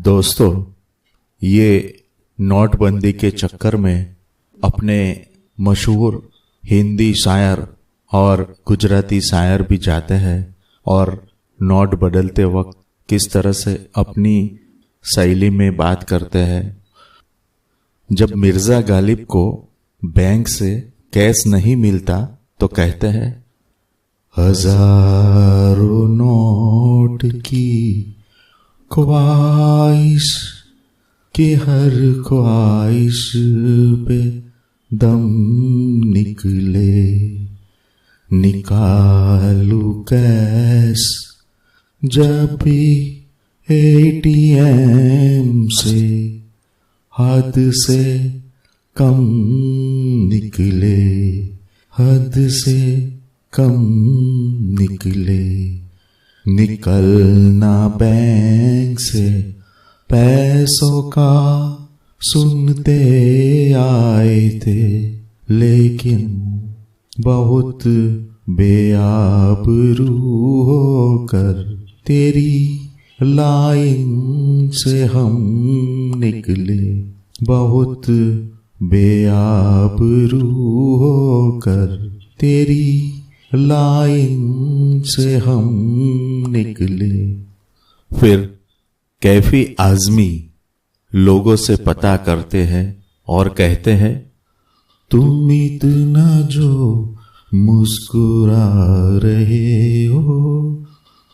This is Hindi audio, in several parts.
दोस्तों, ये नोटबंदी के चक्कर में अपने मशहूर हिंदी शायर और गुजराती शायर भी जाते हैं और नोट बदलते वक्त किस तरह से अपनी शैली में बात करते हैं। जब मिर्जा गालिब को बैंक से कैश नहीं मिलता तो कहते हैं, हजारों नोट की ख्वाहिश कि हर ख्वाहिश पे दम निकले, निकालू कैश जब भी एटीएम से हद से कम निकले, हद से कम निकले। निकलना बैंक से पैसों का सुनते आए थे, लेकिन बहुत बेआबरू होकर तेरी लाइन से हम निकले, बहुत बेआबरू होकर तेरी लाइन से हम निकले। फिर कैफी आजमी लोगों से पता करते हैं और कहते हैं, तुम इतना जो मुस्कुरा रहे हो,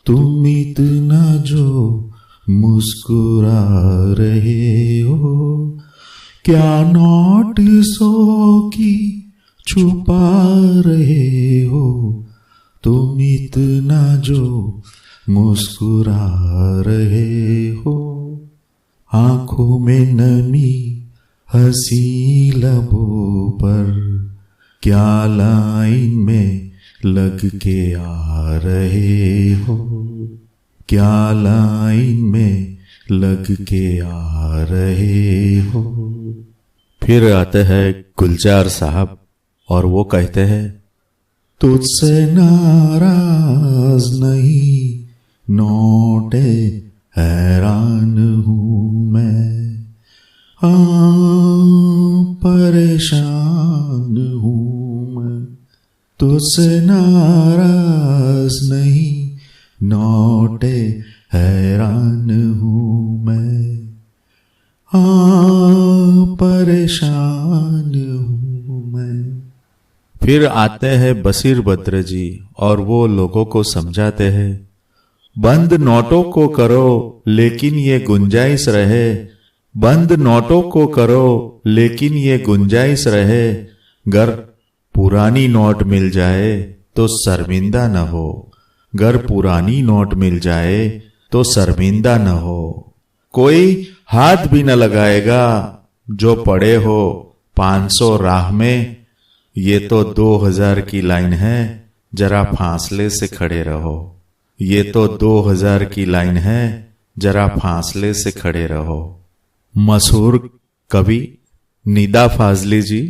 तुम इतना जो मुस्कुरा रहे हो, क्या नोट 100 की छुपा रहे हो, तुम इतना जो मुस्कुरा रहे हो। आंखों में नमी हंसी लबों पर क्या लाइन में लग के आ रहे हो, क्या लाइन में लग के आ रहे हो। फिर आते हैं गुलजार साहब और वो कहते हैं, तुझसे नाराज नहीं नोटे हैरान हूं मैं, परेशान हूं मैं। तुझसे नाराज नहीं नोटे हैरान हूं मैं, परेशान हूं मैं। फिर आते हैं बशीर बद्र जी और वो लोगों को समझाते हैं, बंद नोटों को करो लेकिन ये गुंजाइश रहे, बंद नोटों को करो लेकिन ये गुंजाइश रहे, गर पुरानी नोट मिल जाए तो शर्मिंदा न हो, गर पुरानी नोट मिल जाए तो शर्मिंदा न हो। कोई हाथ भी न लगाएगा जो पड़े हो 500 राह में, ये तो 2000 की लाइन है जरा फासले से खड़े रहो, ये तो 2000 की लाइन है जरा फासले से खड़े रहो। मशहूर कवि निदा फाजली जी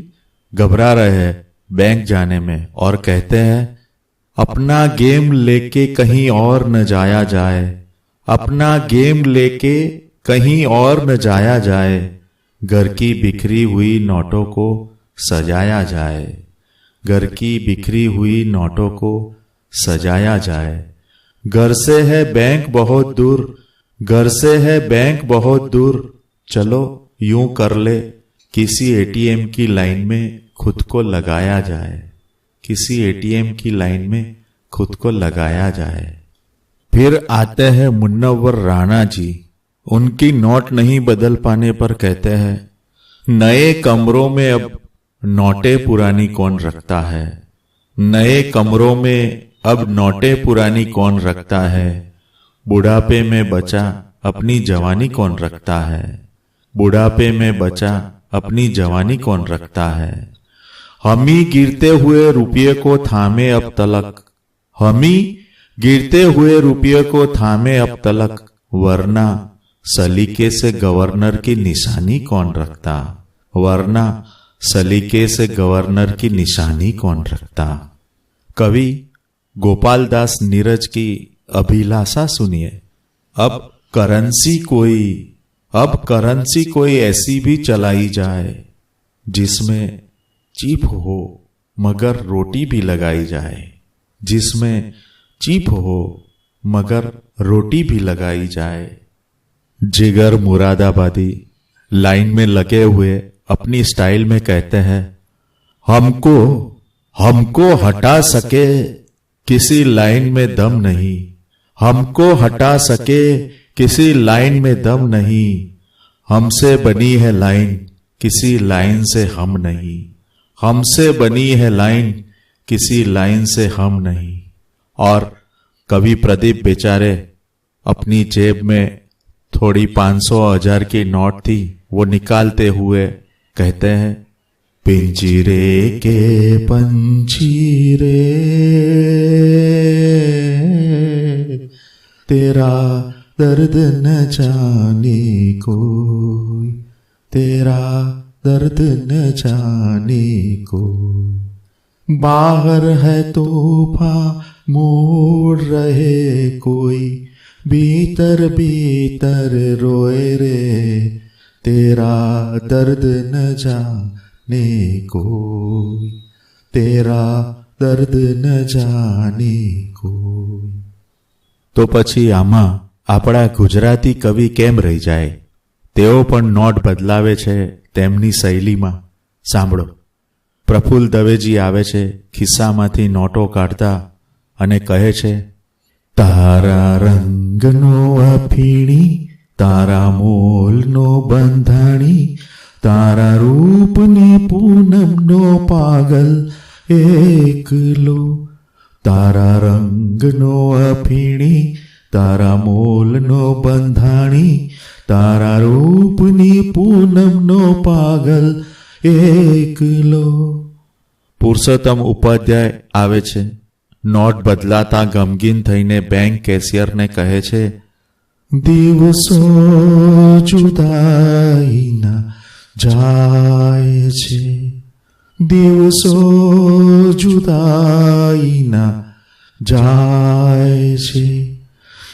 घबरा रहे हैं बैंक जाने में और कहते हैं, अपना गेम लेके कहीं और न जाया जाए, अपना गेम लेके कहीं और न जाया जाए, घर की बिखरी हुई नोटों को सजाया जाए, घर की बिखरी हुई नोटों को सजाया जाए। घर से है बैंक बहुत दूर, घर से है बैंक बहुत दूर, चलो यूं कर ले किसी एटीएम की लाइन में खुद को लगाया जाए, किसी एटीएम की लाइन में खुद को लगाया जाए। फिर आते हैं मुन्नवर राणा जी, उनकी नोट नहीं बदल पाने पर कहते हैं, नए कमरों में अब नोटें पुरानी कौन रखता है, नए कमरों में अब नोटें पुरानी कौन रखता है, बुढ़ापे में बचा अपनी जवानी कौन रखता है, बुढ़ापे में बचा अपनी जवानी कौन रखता है। हम ही गिरते हुए रुपये को थामे अब तलक, हम ही गिरते हुए रुपये को थामे अब तलक, वरना सलीके से गवर्नर की निशानी कौन रखता, वरना सलीके से गवर्नर की निशानी कौन रखता। कवि गोपाल दास नीरज की अभिलाषा सुनिए, अब करेंसी कोई अब करेंसी कोई ऐसी भी चलाई जाए जिसमें चिप हो मगर रोटी भी लगाई जाए, जिसमें चिप हो मगर रोटी भी लगाई जाए। जिगर मुरादाबादी लाइन में लगे हुए अपनी स्टाइल में कहते हैं, हमको हटा सके किसी लाइन में दम नहीं, हमको हटा सके किसी लाइन में दम नहीं, हमसे बनी है लाइन किसी लाइन से हम नहीं, हमसे बनी है लाइन किसी लाइन से हम नहीं। और कवि प्रदीप बेचारे अपनी जेब में थोड़ी 500-1000 की नोट थी, वो निकालते हुए कहते हैं, पिंजरे के पंजीरे तेरा दर्द न जाने कोई, तेरा दर्द न जाने कोई, बाहर है तूफान मोड़ रहे कोई, भीतर भीतर रोए रे तेरा दर्द न जाने कोई, तेरा दर्द न जाने कोई। तो પછી આમાં આપણા ગુજરાતી કવિ કેમ રહી જાય? તેઓ પણ નોટ બદલાવે છે તેમની શૈલીમાં. સાંભળો, પ્રફુલ્લ દવેજી આવે છે ખિસ્સામાંથી નોટો કાઢતા અને કહે છે, તારા રંગનો અફીણી, તારા મોલનો બંધાણી, તારા રૂપની પૂનમનો પાગલ એકલો, તારા રંગનો અફીણી, તારા મોલનો બંધાણી, તારા રૂપની પૂનમનો પાગલ એકલો. પુરુષોત્તમ ઉપાધ્યાય આવે છે, નોટ બદલાતા ગમગીન થઈને બેંક કેશિયરને કહે છે, દિવસો જુદાઈના જાય છે, દિવસો જુદાઈના જાય છે,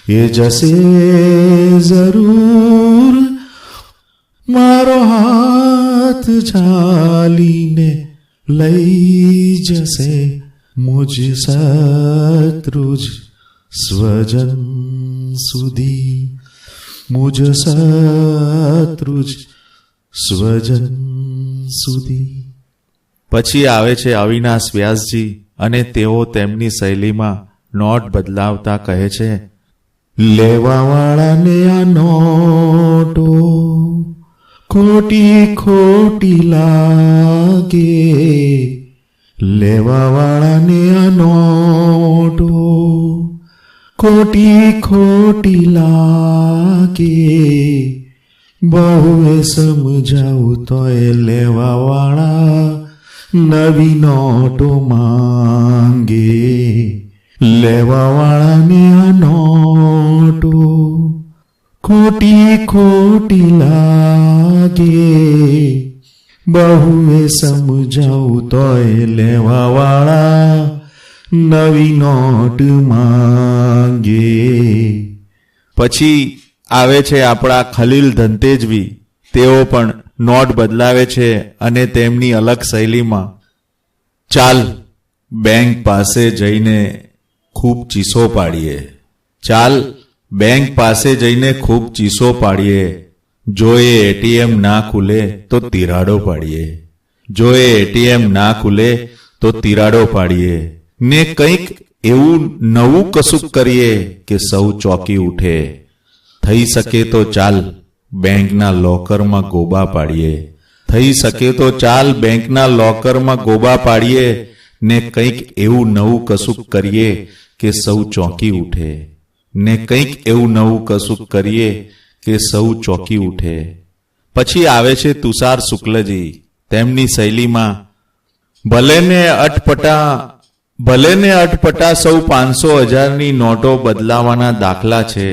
એ જશે જરૂર મારો હાથ ઝાલીને લઈ જશે મુજ શત્રુજ સ્વજન સુધી, મુજ શત્રુજ સ્વજન સુધી. પછી આવે છે અવિનાશ વ્યાસજી અને તેઓ તેમની શૈલીમાં નોટ બદલાવતા કહે છે, લેવાવાળાને આ નોટો ખોટી ખોટી લાગે, લેવાવાળાને આ નોટો ખોટી ખોટી લાગે, બહુએ સમજાવું તોય લેવાવાળા નવી નોટો માંગે, લેવાવાળાને આ નોટો ખોટી ખોટી લાગે, બહુએ સમજાવું તોય લેવાવાળા નવી નોટ માંગે. પછી આવે છે આપણા ખલીલ ધનતેજવી, તેઓ પણ નોટ બદલાવે છે અને તેમની અલગ શૈલીમાં, ચાલ બેંક પાસે જઈને ખૂબ ચીસો પાડીએ, ચાલ બેંક પાસે જઈને ખૂબ ચીસો પાડીએ, જો એ એટીએમ ના ખુલે તો તિરાડો પાડીએ, જો એ એટીએમ ના ખુલે તો તિરાડો પાડીએ, ને કંઈક એવું નવું કશુંક કરીએ કે સૌ ચોંકી ઉઠે, થઈ શકે તો ચાલ બેંકના લોકરમાં ગોબા પાડીએ, થઈ શકે તો ચાલ બેંકના લોકરમાં ગોબા પાડીએ, ને કંઈક એવું નવું કશુંક કરીએ કે સૌ ચોંકી ઉઠે, ને કંઈક એવું નવું કશુંક કરીએ કે સૌ ચોંકી ઉઠે. પછી આવે છે તુષાર શુક્લજી, તેમની શૈલીમાં, ભલે ને અટપટા સૌ 500-1000ની નોટો બદલાવાના દાખલા છે,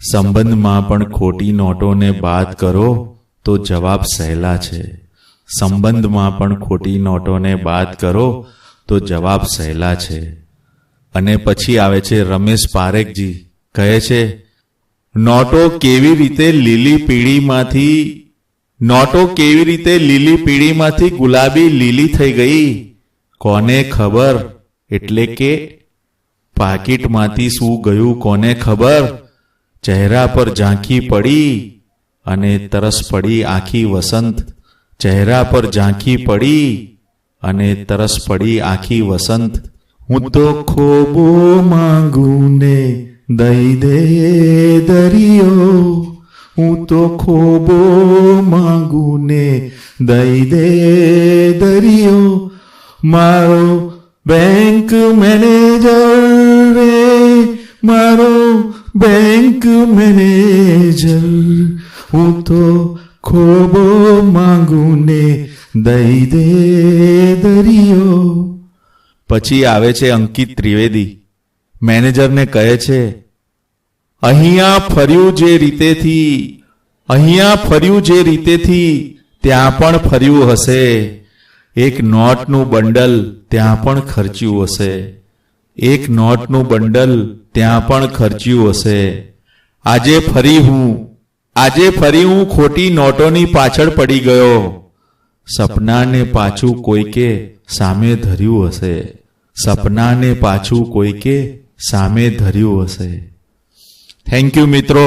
સંબંધમાં પણ ખોટી નોટોને બાદ કરો તો જવાબ સહેલા છે, સંબંધમાં પણ ખોટી નોટોને બાદ કરો તો જવાબ સહેલા છે. અને પછી આવે છે રમેશ પારેખજી, કહે છે, નોટો કેવી રીતે લીલી પીળીમાંથી ગુલાબી લીલી થઈ ગઈ, કોને ખબર? એટલે કે પાકીટમાંથી શું ગયું કોને ખબર? ચહેરા પર ઝાંખી પડી અને તરસ પડી આખી વસંત. ચહેરા પર ઝાંખી પડી અને તરસ પડી આખી વસંત. હું તો ખોબો માંગું ને દઈ દે દરિયો, હું તો ખોબો માંગું ને દઈ દે દરિયો. મારો બેંક મેનેજર રે, મારો બેંક મેનેજર, હું તો ખોબો માંગું ને દઈ દે દરિયો. પછી આવે છે અંકિત ત્રિવેદી. મેનેજરને કહે છે, અહીંયા ફર્યું જે રીતેથી ત્યાં પણ ફર્યું હશે. એક નોટનું બંડલ ત્યાં પણ ખર્ચ્યું હશે. એક નોટનું બંડલ ત્યાં પણ ખર્ચ્યું હશે. આજે ફરી હું ખોટી નોટોની પાછળ પડી ગયો. સપનાને પાછું કોઈકે સામે ધર્યું હશે. સપનાને પાછું કોઈકે સામે ધર્યું હશે. થેન્ક યુ મિત્રો.